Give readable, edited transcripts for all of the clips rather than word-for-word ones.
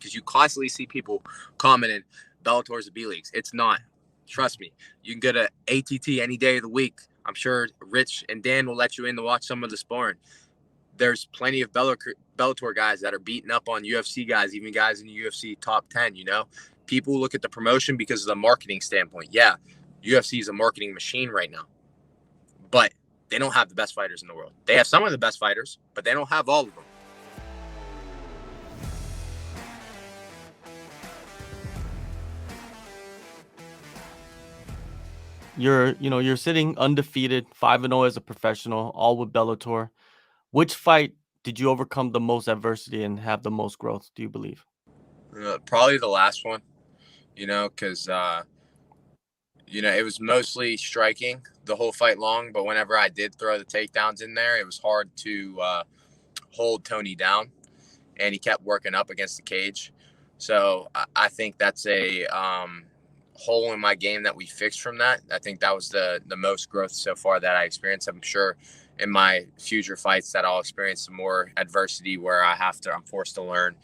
because you constantly see people commenting Bellator's the B leagues. It's not. Trust me. You can go to ATT any day of the week. I'm sure Rich and Dan will let you in to watch some of the sparring. There's plenty of Bellator guys that are beating up on UFC guys, even guys in the UFC top 10, you know? People look at the promotion because of the marketing standpoint. Yeah, UFC is a marketing machine right now, but they don't have the best fighters in the world. They have some of the best fighters, but they don't have all of them. You're sitting undefeated, 5-0 as a professional, all with Bellator. Which fight did you overcome the most adversity and have the most growth, do you believe? Probably the last one, because, it was mostly striking the whole fight long. But whenever I did throw the takedowns in there, it was hard to hold Tony down. And he kept working up against the cage. So I think that's a hole in my game that we fixed from that. I think that was the most growth so far that I experienced. I'm sure in my future fights that I'll experience some more adversity where I'm forced to learn,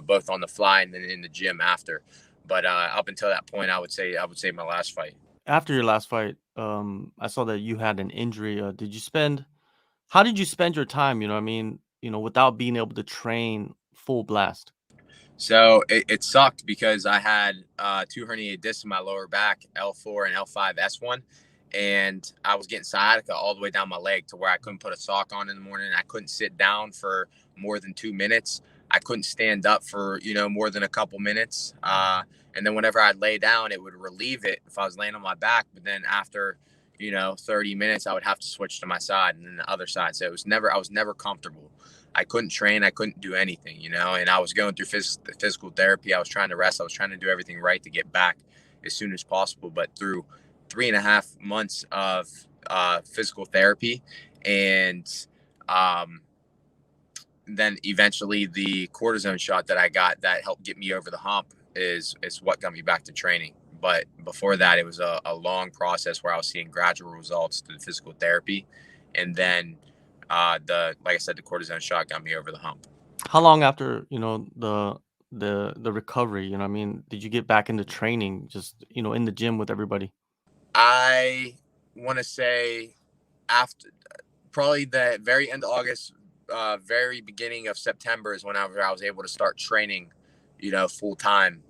both on the fly and then in the gym after. But up until that point, I would say my last fight. After your last fight, I saw that you had an injury. How did you spend your time, without being able to train full blast? So it sucked because I had 2 herniated discs in my lower back, L4 and L5S1. And I was getting sciatica all the way down my leg to where I couldn't put a sock on in the morning. I couldn't sit down for more than 2 minutes. I couldn't stand up for, more than a couple minutes. And then whenever I'd lay down, it would relieve it if I was laying on my back. But then after, 30 minutes, I would have to switch to my side and then the other side. So I was never comfortable. I couldn't train. I couldn't do anything, and I was going through physical therapy. I was trying to rest. I was trying to do everything right to get back as soon as possible. But through 3.5 months of physical therapy and then eventually the cortisone shot that I got that helped get me over the hump is what got me back to training. But before that, it was a long process where I was seeing gradual results through the physical therapy. And then like I said, the cortisone shot got me over the hump. How long after, the recovery, did you get back into training just, in the gym with everybody? I want to say after probably the very end of August, very beginning of September is when I was able to start training, full time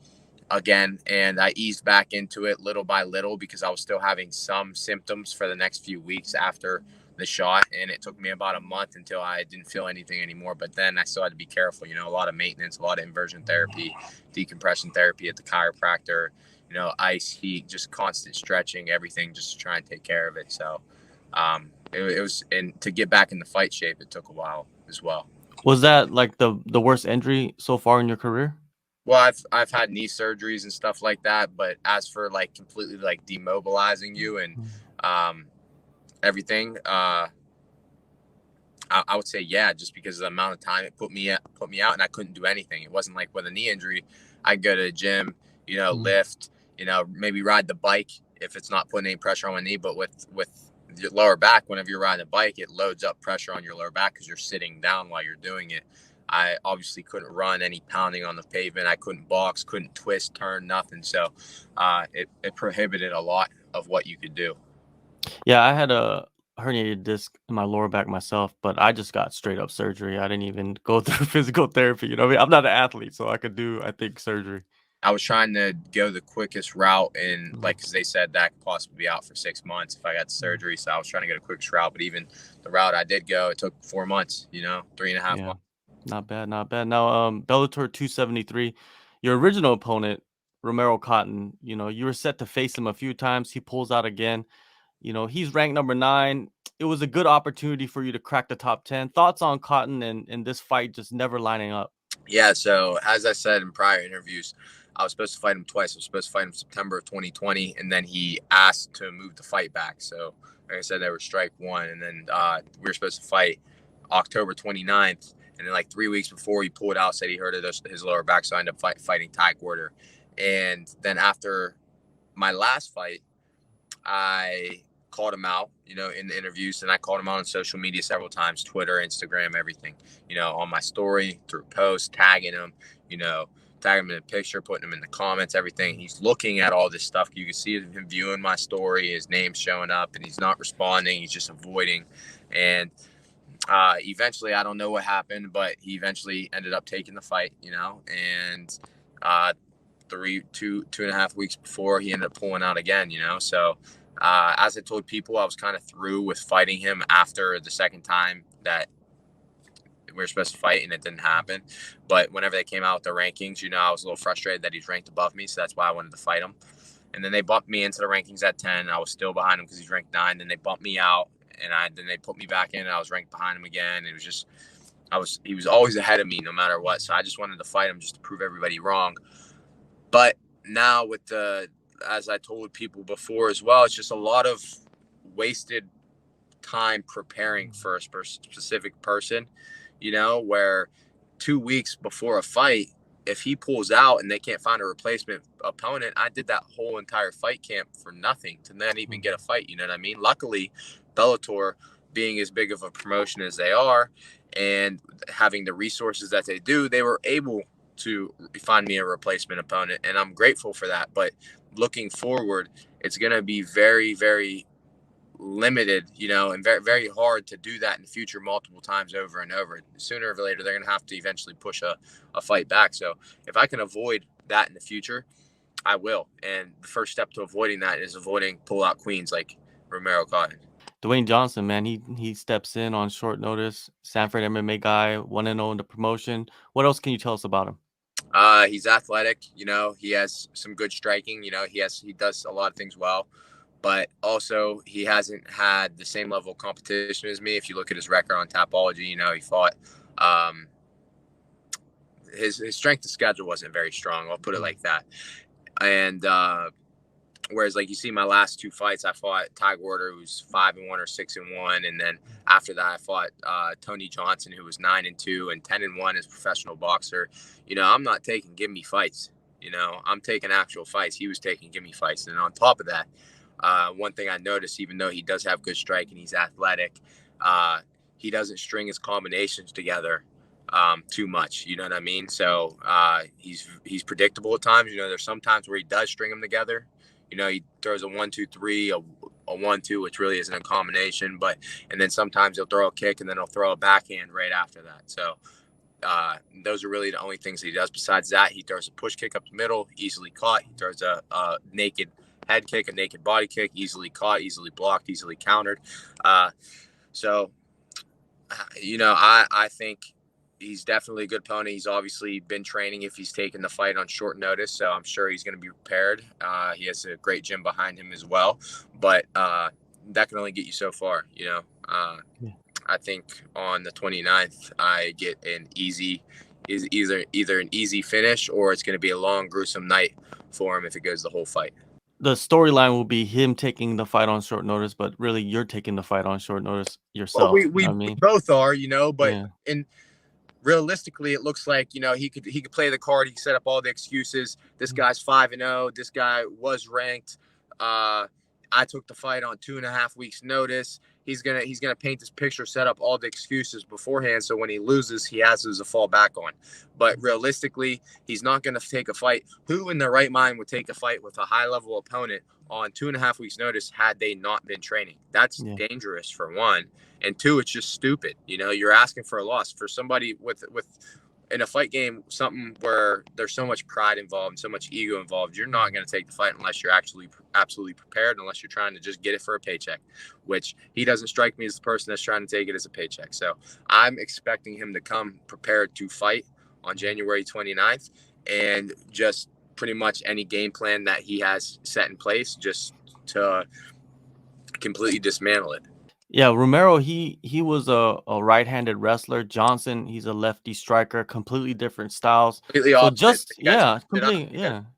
again. And I eased back into it little by little because I was still having some symptoms for the next few weeks after the shot. And it took me about a month until I didn't feel anything anymore. But then I still had to be careful, a lot of maintenance, a lot of inversion therapy, decompression therapy at the chiropractor, ice, heat, just constant stretching, everything just to try and take care of it. So it was, and to get back in the fight shape, it took a while as well. Was that like the worst injury so far in your career? Well, I've had knee surgeries and stuff like that, but as for like completely like demobilizing you and everything, I would say yeah, just because of the amount of time it put me out, and I couldn't do anything. It wasn't like with a knee injury, I'd go to the gym, lift, maybe ride the bike if it's not putting any pressure on my knee. But with your lower back, whenever you're riding a bike, it loads up pressure on your lower back because you're sitting down while you're doing it. I obviously couldn't run any pounding on the pavement. I couldn't box, couldn't twist, turn, nothing. So it prohibited a lot of what you could do. Yeah, I had a herniated disc in my lower back myself, but I just got straight up surgery. I didn't even go through physical therapy. I'm not an athlete, so I could do, I think, surgery. I was trying to go the quickest route, and because they said that could possibly be out for 6 months if I got surgery. So I was trying to go the quickest route, but even the route I did go, it took 4 months, 3.5 months. Not bad, not bad. Now, Bellator 273, your original opponent, Romero Cotton, you were set to face him a few times. He pulls out again. He's ranked number 9. It was a good opportunity for you to crack the top 10. Thoughts on Cotton and this fight just never lining up? Yeah, so as I said in prior interviews, I was supposed to fight him twice. I was supposed to fight him September of 2020, and then he asked to move the fight back. So, like I said, there was strike one, and then we were supposed to fight October 29th. And then like 3 weeks before, he pulled out, said he hurt his lower back, so I ended up fighting Ty Gorder. And then after my last fight, I called him out, in the interviews, and I called him out on social media several times, Twitter, Instagram, everything, on my story, through posts, tagging him, tagging him in a picture, putting him in the comments, everything. He's looking at all this stuff. You can see him viewing my story, his name showing up, and he's not responding. He's just avoiding. And eventually, I don't know what happened, but he eventually ended up taking the fight, and 2.5 weeks before, he ended up pulling out again, So as I told people, I was kind of through with fighting him after the second time that we were supposed to fight, and it didn't happen. But whenever they came out with the rankings, I was a little frustrated that he's ranked above me, so that's why I wanted to fight him. And then they bumped me into the rankings at 10. I was still behind him because he's ranked 9. Then they bumped me out, and then they put me back in, and I was ranked behind him again. It was just, he was always ahead of me no matter what. So I just wanted to fight him just to prove everybody wrong. But now as I told people before as well, it's just a lot of wasted time preparing for a specific person, where 2 weeks before a fight, if he pulls out and they can't find a replacement opponent, I did that whole entire fight camp for nothing to not even get a fight. You know what I mean? Luckily, Bellator, being as big of a promotion as they are and having the resources that they do, they were able to find me a replacement opponent, and I'm grateful for that. But looking forward, it's going to be very, very limited, and very, very hard to do that in the future multiple times over and over. Sooner or later, they're going to have to eventually push a fight back. So if I can avoid that in the future, I will. And the first step to avoiding that is avoiding pull-out queens like Romero Cotton. Duane Johnson, man, he steps in on short notice. Sanford MMA guy, 1-0 in the promotion. What else can you tell us about him? He's athletic. He has some good striking. He does a lot of things well. But also, he hasn't had the same level of competition as me. If you look at his record on Tapology, he fought. His strength of schedule wasn't very strong. I'll put it like that. And whereas, like, you see my last 2 fights, I fought Tiger Warder, who's 5-1 or 6-1, and then after that, I fought Tony Johnson, who was 9-2 and 10-1 as a professional boxer. I'm not taking give me fights. I'm taking actual fights. He was taking give me fights, and on top of that, one thing I noticed, even though he does have good strike and he's athletic, he doesn't string his combinations together too much. You know what I mean? So he's predictable at times. There's some times where he does string them together. He throws a 1-2-3, a 1-2, which really isn't a combination. And then sometimes he'll throw a kick and then he'll throw a backhand right after that. So those are really the only things that he does. Besides that, he throws a push kick up the middle, easily caught. He throws a naked head kick, a naked body kick, easily caught, easily blocked, easily countered. I think he's definitely a good opponent. He's obviously been training if he's taken the fight on short notice, so I'm sure he's going to be prepared. He has a great gym behind him as well, but that can only get you so far, I think on the 29th, I get either an easy finish, or it's going to be a long, gruesome night for him if it goes the whole fight. The storyline will be him taking the fight on short notice, but really you're taking the fight on short notice yourself. Well, we both are, but yeah. Realistically, it looks like, he could play the card. He could set up all the excuses. This guy's 5-0. This guy was ranked. I took the fight on 2.5 weeks notice. He's gonna paint this picture, set up all the excuses beforehand, so when he loses, he has those to fall back on. But realistically, he's not gonna take a fight. Who in their right mind would take a fight with a high-level opponent on 2.5 weeks notice had they not been training? That's dangerous, for one, and two, it's just stupid. You're asking for a loss for somebody with in a fight game, something where there's so much pride involved, so much ego involved. You're not going to take the fight unless you're actually absolutely prepared, unless you're trying to just get it for a paycheck, which he doesn't strike me as the person that's trying to take it as a paycheck. So I'm expecting him to come prepared to fight on January 29th, and just pretty much any game plan that he has set in place, just to completely dismantle it. Yeah, Romero, he was a right-handed wrestler. Johnson, he's a lefty striker, completely different styles. Completely so opposite.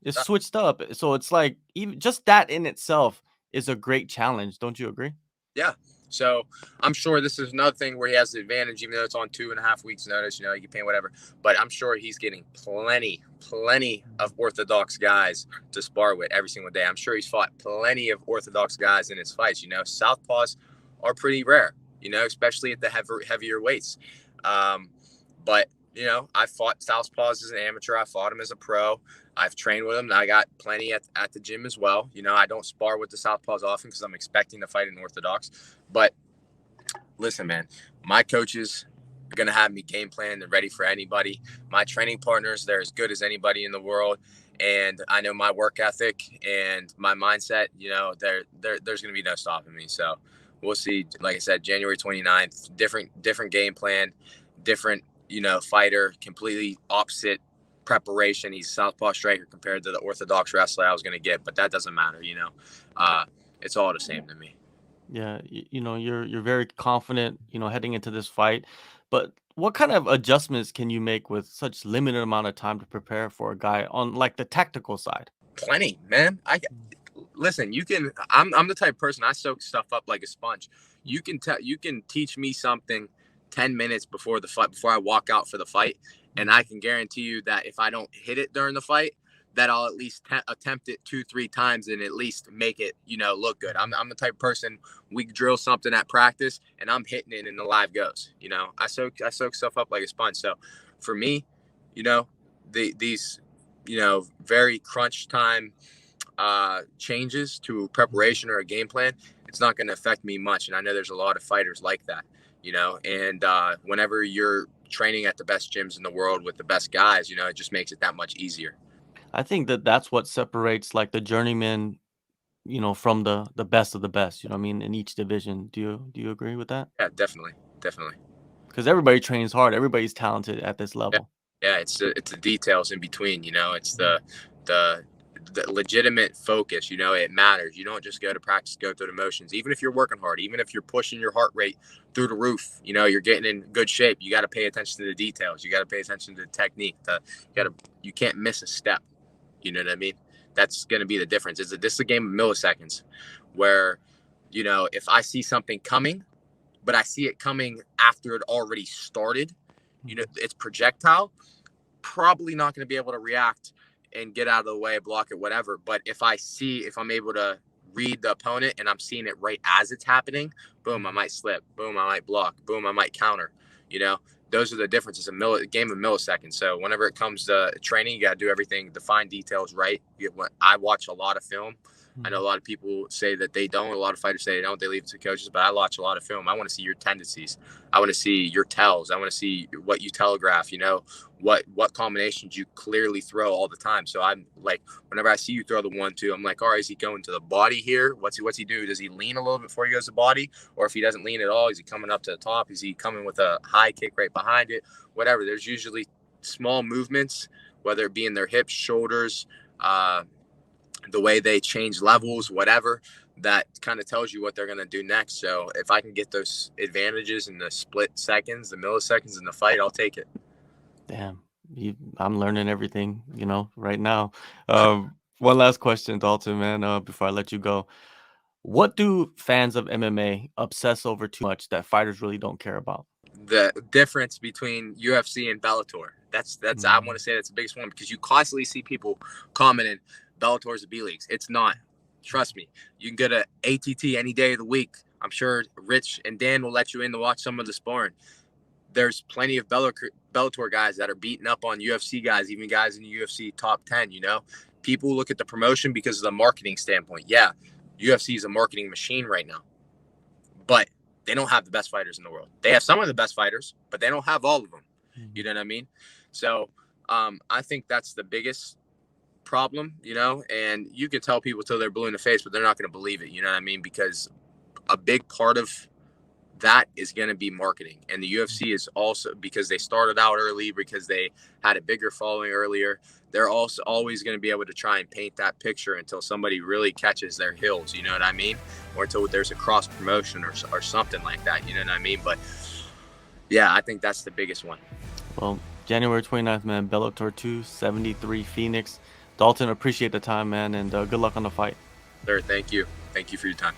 It's switched up. So it's like, even just that in itself is a great challenge. Don't you agree? Yeah. So I'm sure this is another thing where he has the advantage, even though it's on 2.5 weeks notice, you can pay whatever, but I'm sure he's getting plenty of orthodox guys to spar with every single day. I'm sure he's fought plenty of orthodox guys in his fights. Southpaws are pretty rare, especially at the heavier weights. But I fought southpaws as an amateur. I fought them as a pro. I've trained with them. I got plenty at the gym as well. I don't spar with the southpaws often because I'm expecting to fight an orthodox. But listen, man, my coaches are going to have me game planned and ready for anybody. My training partners, they're as good as anybody in the world. And I know my work ethic and my mindset, there's going to be no stopping me. So we'll see. Like I said, January 29th, different game plan, different, fighter, completely opposite preparation. He's a southpaw striker compared to the orthodox wrestler I was going to get, but that doesn't matter. It's all the same to me. Yeah, you're very confident, heading into this fight. But what kind of adjustments can you make with such limited amount of time to prepare for a guy on like the tactical side? Plenty, man. Listen, I'm the type of person, I soak stuff up like a sponge. You can teach me something 10 minutes before the fight, before I walk out for the fight, and I can guarantee you that if I don't hit it during the fight, that I'll at least attempt it 2-3 times and at least make it, look good. I'm the type of person, we drill something at practice and I'm hitting it and the live goes. I soak stuff up like a sponge. So for me, these very crunch time changes to preparation or a game plan, it's not going to affect me much. And I know there's a lot of fighters like that, and whenever you're training at the best gyms in the world with the best guys, it just makes it that much easier. I think that that's what separates like the journeyman, from the best of the best, what I mean, in each division. Do you agree with that? Yeah, definitely. Definitely. Because everybody trains hard, everybody's talented at this Yeah. level. Yeah. It's the details in between, it's Mhm. the legitimate focus, it matters. You don't just go to practice, go through the motions. Even if you're working hard, even if you're pushing your heart rate through the roof, you're getting in good shape. You got to pay attention to the details. You got to pay attention to the technique. You can't miss a step. You know what I mean? That's going to be the difference. This is a game of milliseconds where, if I see something coming, but I see it coming after it already started, it's projectile, probably not going to be able to react and get out of the way, block it, whatever. But if I'm able to read the opponent and I'm seeing it right as it's happening, boom, I might slip. Boom, I might block. Boom, I might counter. Those are the differences. A game of milliseconds. So whenever it comes to training, you got to do everything, the fine details right. I watch a lot of film. I know a lot of people say that they don't. A lot of fighters say they don't. They leave it to coaches. But I watch a lot of film. I want to see your tendencies. I want to see your tells. I want to see what you telegraph. What combinations you clearly throw all the time. So I'm like, whenever I see you throw the 1-2, I'm like, all right, is he going to the body here? What's he do? Does he lean a little bit before he goes to the body? Or if he doesn't lean at all, is he coming up to the top? Is he coming with a high kick right behind it? Whatever. There's usually small movements, whether it be in their hips, shoulders, the way they change levels, whatever, that kind of tells you what they're going to do next. So if I can get those advantages in the split seconds, the milliseconds in the fight, I'll take it. Damn, I'm learning everything, right now. One last question, Dalton, man, before I let you go. What do fans of MMA obsess over too much that fighters really don't care about? The difference between UFC and Bellator. That's I want to say that's the biggest one, because you constantly see people commenting Bellator's the B leagues. It's not. Trust me. You can go to ATT any day of the week. I'm sure Rich and Dan will let you in to watch some of the sparring. There's plenty of Bellator guys that are beating up on UFC guys, even guys in the UFC top 10, People look at the promotion because of the marketing standpoint. Yeah, UFC is a marketing machine right now. But they don't have the best fighters in the world. They have some of the best fighters, but they don't have all of them. You know what I mean? So I think that's the biggest problem, and you can tell people till they're blue in the face, but they're not going to believe it. You know what I mean? Because a big part of that is going to be marketing. And the UFC is also, because they started out early, because they had a bigger following earlier, they're also always going to be able to try and paint that picture until somebody really catches their heels, you know what I mean? Or until there's a cross promotion or something like that, you know what I mean? But yeah, I think that's the biggest one. Well, January 29th, man, Bellator 273 Phoenix. Dalton, appreciate the time, man, and good luck on the fight. Sir, thank you. Thank you for your time.